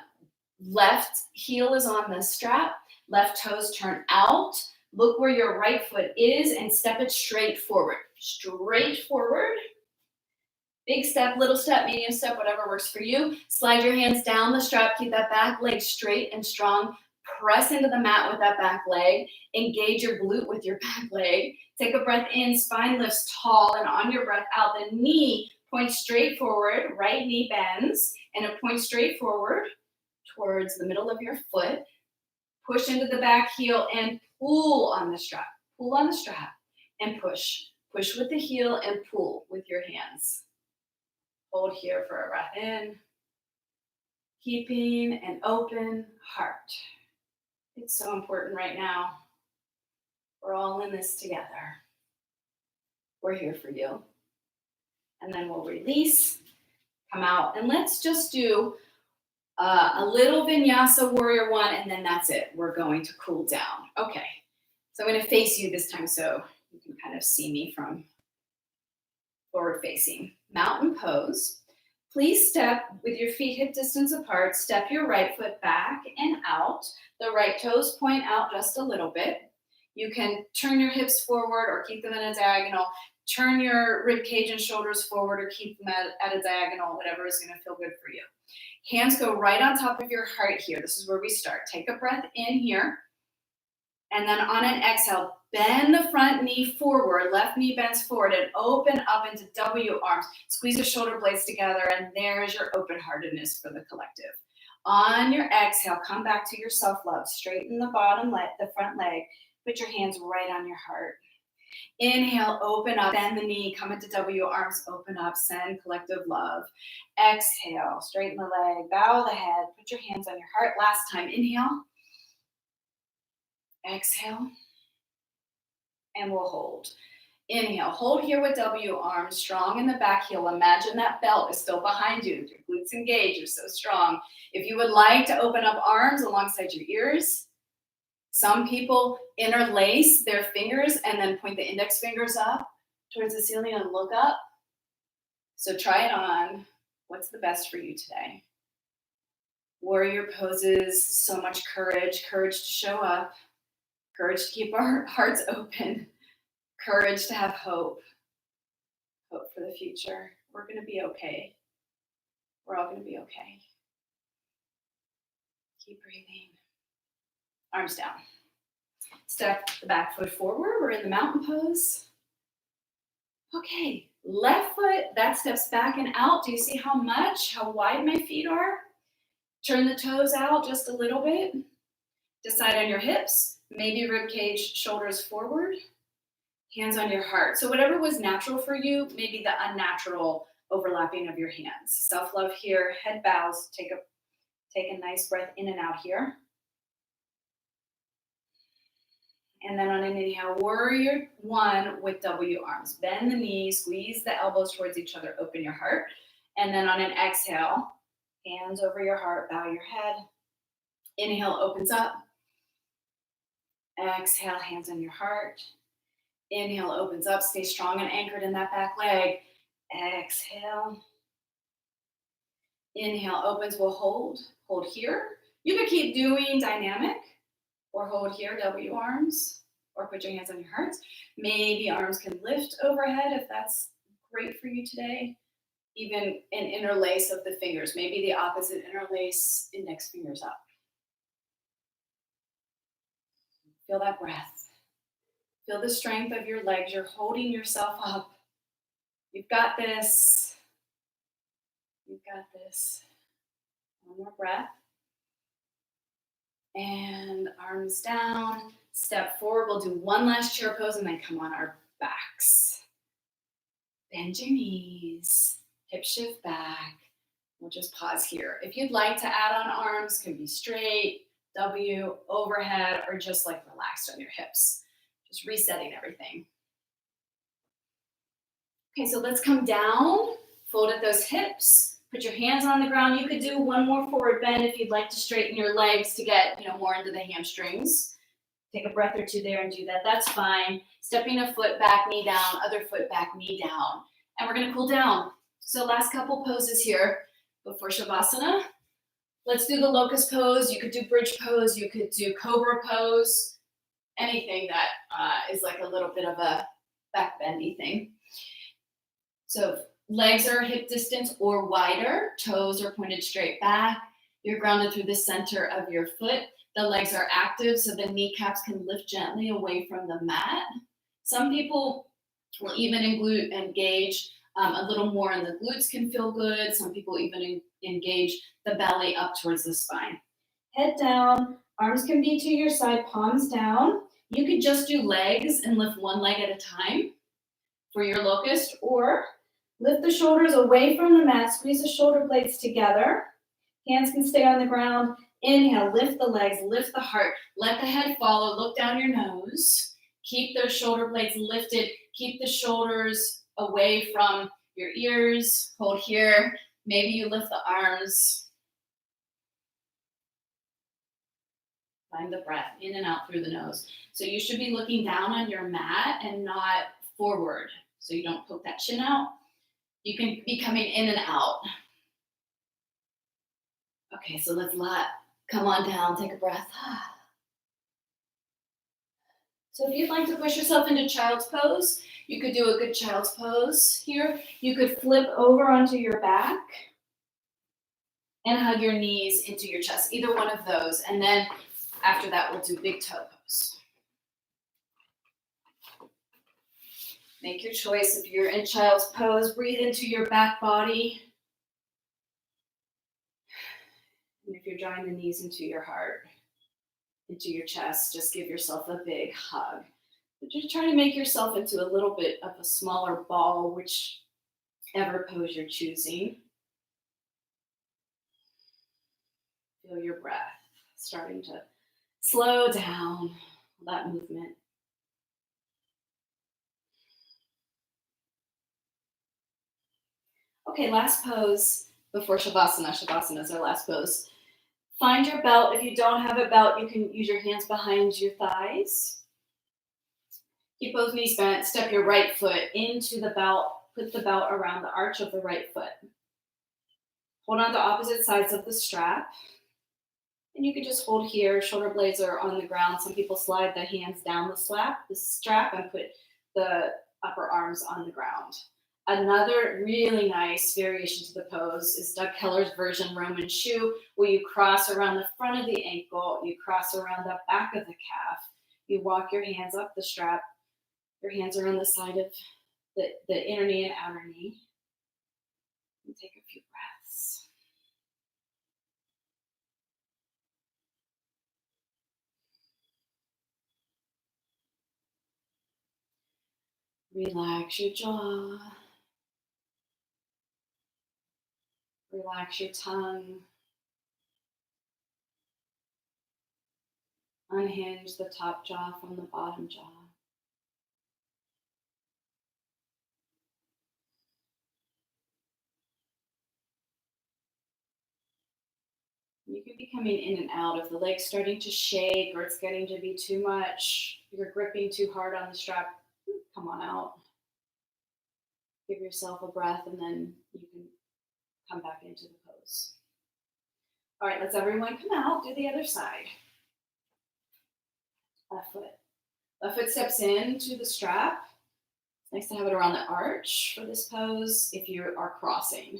Left heel is on the strap. Left toes turn out. Look where your right foot is and step it straight forward. Straight forward. Big step, little step, medium step, whatever works for you. Slide your hands down the strap. Keep that back leg straight and strong. Press into the mat with that back leg. Engage your glute with your back leg. Take a breath in. Spine lifts tall, and on your breath out, the knee points straight forward. Right knee bends, and it points straight forward towards the middle of your foot. Push into the back heel and pull on the strap. Pull on the strap and push. Push with the heel and pull with your hands. Hold here for a breath in. Keeping an open heart. It's so important right now. We're all in this together. We're here for you. And then we'll release, come out, and let's just do a little vinyasa warrior one, and then that's it. We're going to cool down. Okay, so I'm going to face you this time so you can kind of see me from forward facing. Mountain pose. Please step with your feet hip distance apart. Step your right foot back and out. The right toes point out just a little bit. You can turn your hips forward or keep them in a diagonal. Turn your rib cage and shoulders forward or keep them at a diagonal, whatever is going to feel good for you. Hands go right on top of your heart here. This is where we start. Take a breath in here. And then on an exhale, bend the front knee forward. Left knee bends forward and open up into W arms. Squeeze your shoulder blades together, and there's your open-heartedness for the collective. On your exhale, come back to your self-love. Straighten the bottom leg, the front leg. Put your hands right on your heart. Inhale, open up, bend the knee, come into W arms, open up, send collective love. Exhale, straighten the leg, bow the head, put your hands on your heart. Last time, inhale. Exhale. And we'll hold. Inhale, hold here with W arms, strong in the back heel. Imagine that belt is still behind you. Your glutes engaged, you're so strong. If you would like to open up arms alongside your ears, some people interlace their fingers and then point the index fingers up towards the ceiling and look up. So try it on. What's the best for you today? Warrior poses, so much courage, courage to show up, courage to keep our hearts open, courage to have hope, hope for the future. We're going to be okay. We're all going to be okay. Keep breathing. Arms down. Step the back foot forward. We're in the mountain pose. Okay, left foot, that steps back and out. Do you see how wide my feet are? Turn the toes out just a little bit. Decide on your hips. Maybe rib cage, shoulders forward. Hands on your heart. So whatever was natural for you, maybe the unnatural overlapping of your hands. Self-love here, head bows. Take a nice breath in and out here. And then on an inhale, warrior one with W arms. Bend the knees, squeeze the elbows towards each other, open your heart. And then on an exhale, hands over your heart, bow your head. Inhale, opens up. Exhale, hands on your heart. Inhale, opens up. Stay strong and anchored in that back leg. Exhale. Inhale, opens. We'll hold. Hold here. You can keep doing dynamic or hold here, W arms, or put your hands on your hearts. Maybe arms can lift overhead if that's great for you today. Even an interlace of the fingers. Maybe the opposite interlace, index fingers up. Feel that breath. Feel the strength of your legs. You're holding yourself up. You've got this. You've got this. One more breath. And arms down. Step forward. We'll do one last chair pose and then come on our backs. Bend your knees. Hip shift back. We'll just pause here. If you'd like to add on arms, can be straight, W, overhead, or just like relaxed on your hips. Just resetting everything. Okay, so let's come down, fold at those hips, put your hands on the ground. You could do one more forward bend if you'd like to straighten your legs to get, more into the hamstrings. Take a breath or two there and do that. That's fine. Stepping a foot back, knee down, other foot back, knee down. And we're gonna cool down. So last couple poses here before Shavasana. Let's do the locust pose. You could do bridge pose. You could do cobra pose. Anything that is like a little bit of a back bendy thing. So legs are hip distance or wider, toes are pointed straight back. You're grounded through the center of your foot. The legs are active, so the kneecaps can lift gently away from the mat. Some people will even engage a little more, and the glutes can feel good. Some people even engage the belly up towards the spine. Head down, arms can be to your side, palms down. You could just do legs and lift one leg at a time for your locust, or lift the shoulders away from the mat, squeeze the shoulder blades together. Hands can stay on the ground. Inhale, lift the legs, lift the heart. Let the head follow, look down your nose. Keep those shoulder blades lifted. Keep the shoulders away from your ears. Hold here. Maybe you lift the arms. Find the breath in and out through the nose. So you should be looking down on your mat and not forward, so you don't poke that chin out. You can be coming in and out. Okay, so let's come on down, take a breath. So if you'd like to push yourself into child's pose, you could do a good child's pose here. You could flip over onto your back and hug your knees into your chest, either one of those. And then after that, we'll do big toe pose. Make your choice. If you're in child's pose, breathe into your back body. And if you're drawing the knees into your heart, into your chest, just give yourself a big hug. But just try to make yourself into a little bit of a smaller ball, whichever pose you're choosing. Feel your breath starting to slow down that movement. Okay, last pose before Shavasana. Shavasana is our last pose. Find your belt. If you don't have a belt, you can use your hands behind your thighs. Keep both knees bent. Step your right foot into the belt. Put the belt around the arch of the right foot. Hold on to opposite sides of the strap. And you can just hold here. Shoulder blades are on the ground. Some people slide the hands down the strap, and put the upper arms on the ground. Another really nice variation to the pose is Doug Keller's version Roman shoe, where you cross around the front of the ankle, you cross around the back of the calf, you walk your hands up the strap, your hands are on the side of the inner knee and outer knee. And take a few breaths. Relax your jaw. Relax your tongue. Unhinge the top jaw from the bottom jaw. You can be coming in and out. If the leg's starting to shake or it's getting to be too much, you're gripping too hard on the strap, come on out. Give yourself a breath and then you can come back into the pose. All right, let's everyone come out. Do the other side. Left foot. Left foot steps into the strap. It's nice to have it around the arch for this pose if you are crossing.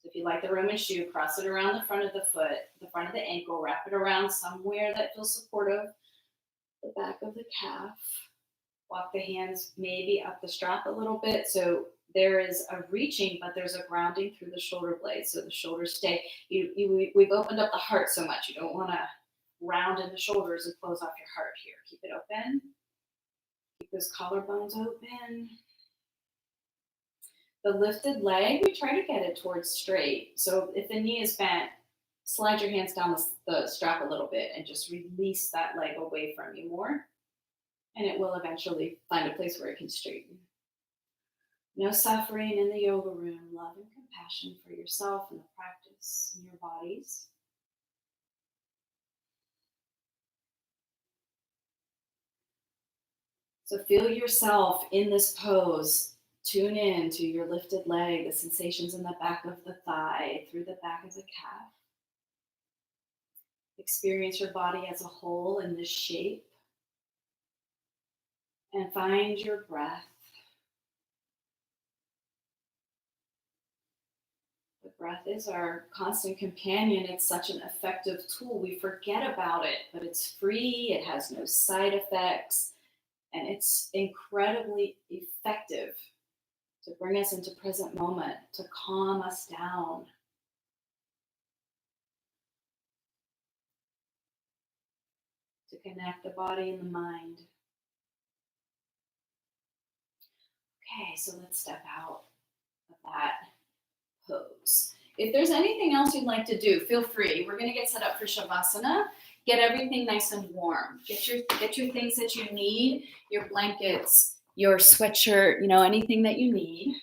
So if you like the Roman shoe, cross it around the front of the foot, the front of the ankle, wrap it around somewhere that feels supportive, the back of the calf. Walk the hands maybe up the strap a little bit. So there is a reaching, but there's a grounding through the shoulder blades. So the shoulders stay. We've opened up the heart so much. You don't want to round in the shoulders and close off your heart here. Keep it open. Keep those collarbones open. The lifted leg, we try to get it towards straight. So if the knee is bent, slide your hands down the strap a little bit and just release that leg away from you more. And it will eventually find a place where it can straighten. No suffering in the yoga room. Love and compassion for yourself and the practice in your bodies. So feel yourself in this pose. Tune in to your lifted leg, the sensations in the back of the thigh, through the back of the calf. Experience your body as a whole in this shape. And find your breath. breath is our constant companion. It's such an effective tool. We forget about it, but it's free, it has no side effects, and it's incredibly effective to bring us into present moment, to calm us down. To connect the body and the mind. Okay, so let's step out of that pose. If there's anything else you'd like to do, feel free. We're going to get set up for Shavasana. Get everything nice and warm. Get your things that you need, your blankets, your sweatshirt, anything that you need.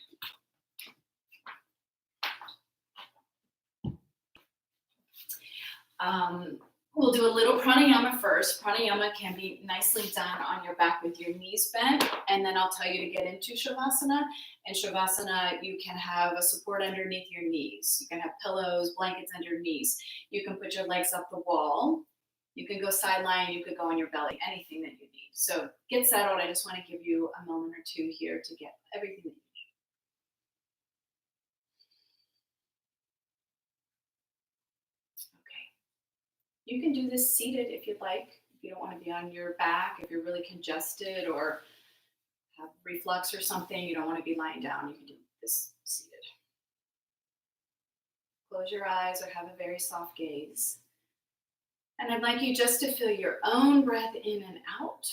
We'll do a little pranayama first. Pranayama can be nicely done on your back with your knees bent, and then I'll tell you to get into Shavasana. In Shavasana, you can have a support underneath your knees. You can have pillows, blankets under your knees. You can put your legs up the wall. You can go sideline, you could go on your belly, anything that you need. So get settled. I just want to give you a moment or two here to get everything that you need. You can do this seated if you'd like. If you don't want to be on your back, if you're really congested or have reflux or something, you don't want to be lying down, you can do this seated. Close your eyes or have a very soft gaze. And I'd like you just to feel your own breath in and out.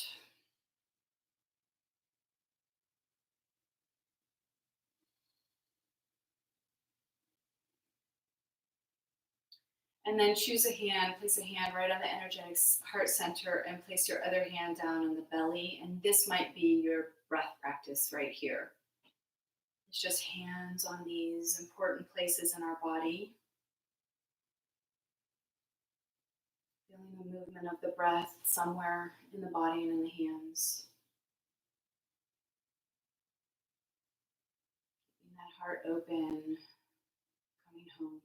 And then choose a hand, place a hand right on the energetic heart center and place your other hand down on the belly. And this might be your breath practice right here. It's just hands on these important places in our body. Feeling the movement of the breath somewhere in the body and in the hands. Keeping that heart open, coming home.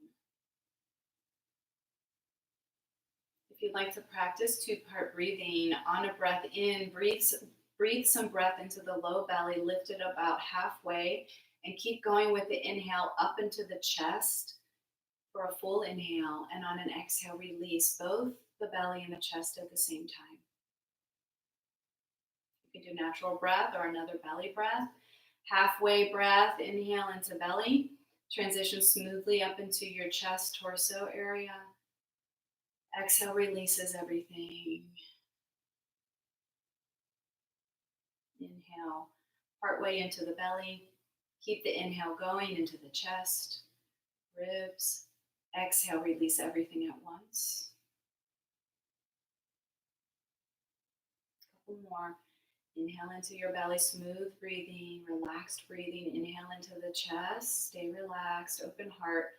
If you'd like to practice two-part breathing, on a breath in, breathe some breath into the low belly, lift it about halfway, and keep going with the inhale up into the chest for a full inhale. And on an exhale, release both the belly and the chest at the same time. You can do natural breath or another belly breath. Halfway breath, inhale into belly, transition smoothly up into your chest, torso area. Exhale releases everything. Inhale, partway into the belly. Keep the inhale going into the chest, ribs. Exhale, release everything at once. A couple more. Inhale into your belly, smooth breathing, relaxed breathing. Inhale into the chest, stay relaxed, open heart.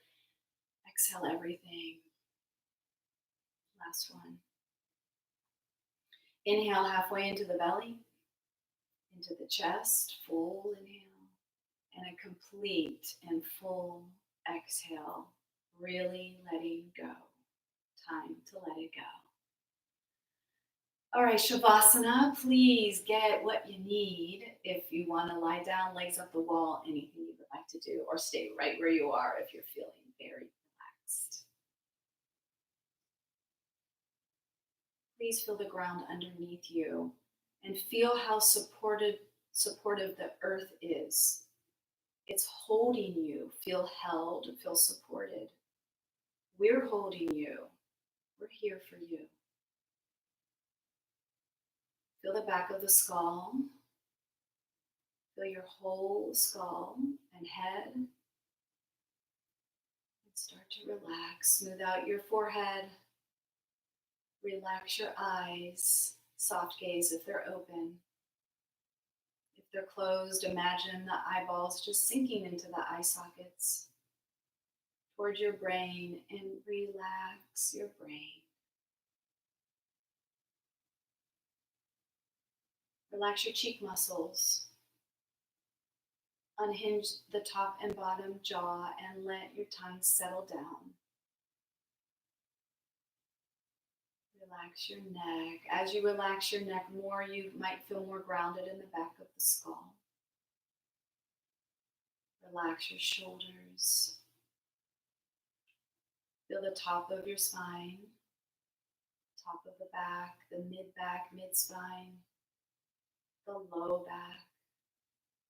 Exhale everything. Last one. Inhale halfway into the belly, into the chest, full inhale, and a complete and full exhale, really letting go. Time to let it go. All right, Shavasana, please get what you need if you want to lie down, legs up the wall, anything you would like to do, or stay right where you are if you're feeling very relaxed. Please feel the ground underneath you and feel how supportive the earth is. It's holding you. Feel held, feel supported. We're holding you. We're here for you. Feel the back of the skull. Feel your whole skull and head. And start to relax. Smooth out your forehead. Relax your eyes. Soft gaze if they're open. If they're closed, imagine the eyeballs just sinking into the eye sockets towards your brain, and relax your brain. Relax your cheek muscles. Unhinge the top and bottom jaw and let your tongue settle down. Relax your neck. As you relax your neck more, you might feel more grounded in the back of the skull. Relax your shoulders. Feel the top of your spine, top of the back, the mid-back, mid-spine, the low back,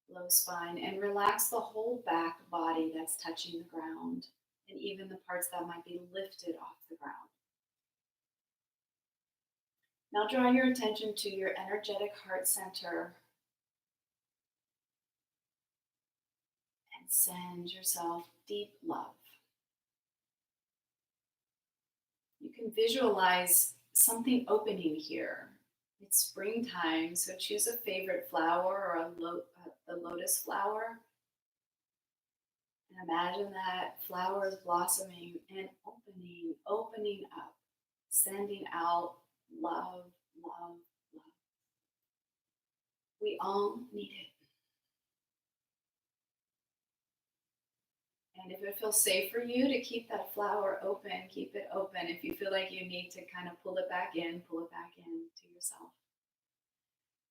low spine, and relax the whole back body that's touching the ground, and even the parts that might be lifted off the ground. Now draw your attention to your energetic heart center and send yourself deep love. You can visualize something opening here. It's springtime, so choose a favorite flower or a lotus flower. And imagine that flower is blossoming and opening up, sending out love, love, love. We all need it. And if it feels safe for you to keep that flower open, keep it open. If you feel like you need to kind of pull it back in to yourself.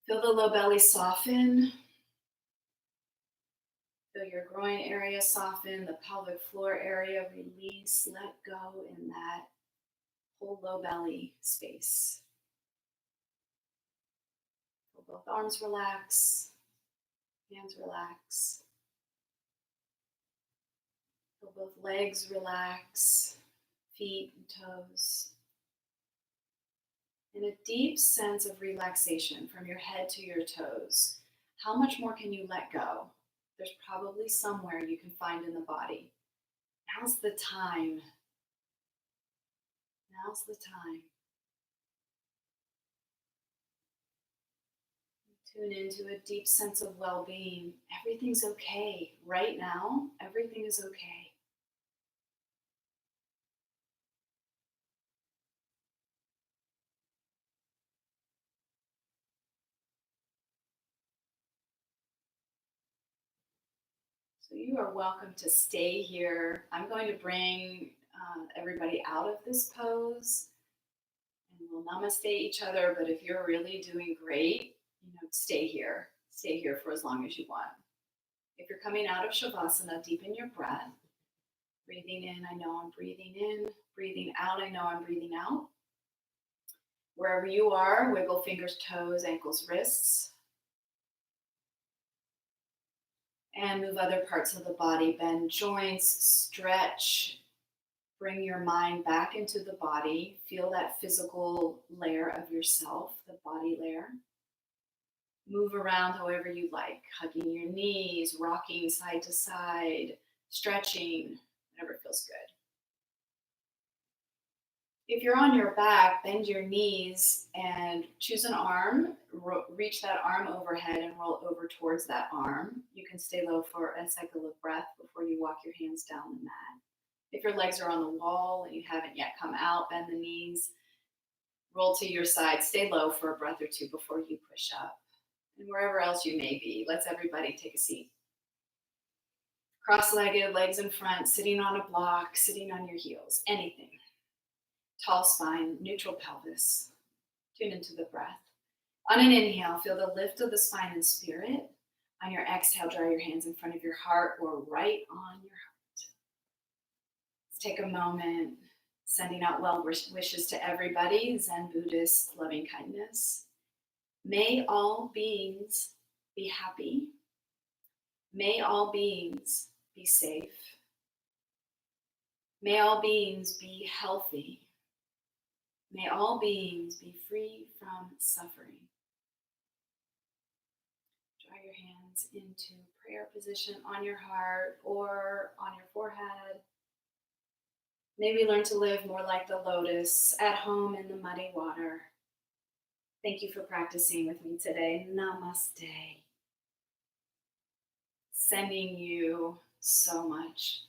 Feel the low belly soften. Feel your groin area soften, the pelvic floor area release, let go in that whole low belly space. Feel both arms relax, hands relax. Feel both legs relax, feet and toes. And a deep sense of relaxation from your head to your toes. How much more can you let go? There's probably somewhere you can find in the body. Now's the time. Now's the time. Tune into a deep sense of well-being. Everything's okay. Right now, everything is okay. So you are welcome to stay here. I'm going to bring everybody out of this pose and we'll namaste each other. But if you're really doing great, stay here. Stay here for as long as you want. If you're coming out of Shavasana, deepen your breath. Breathing in, I know I'm breathing in. Breathing out, I know I'm breathing out. Wherever you are, wiggle fingers, toes, ankles, wrists. And move other parts of the body. Bend joints, stretch. Bring your mind back into the body. Feel that physical layer of yourself, the body layer. Move around however you like, hugging your knees, rocking side to side, stretching, whatever feels good. If you're on your back, bend your knees and choose an arm, reach that arm overhead and roll over towards that arm. You can stay low for a cycle of breath before you walk your hands down the mat. If your legs are on the wall and you haven't yet come out, bend the knees, roll to your side, stay low for a breath or two before you push up. And wherever else you may be, let's everybody take a seat. Cross-legged, legs in front, sitting on a block, sitting on your heels, anything. Tall spine, neutral pelvis. Tune into the breath. On an inhale, feel the lift of the spine and spirit. On your exhale, draw your hands in front of your heart or right on your heart. Let's take a moment, sending out well wishes to everybody, Zen Buddhist loving kindness. May all beings be happy. May all beings be safe. May all beings be healthy. May all beings be free from suffering. Draw your hands into prayer position on your heart or on your forehead. May we learn to live more like the lotus, at home in the muddy water. Thank you for practicing with me today. Namaste. Sending you so much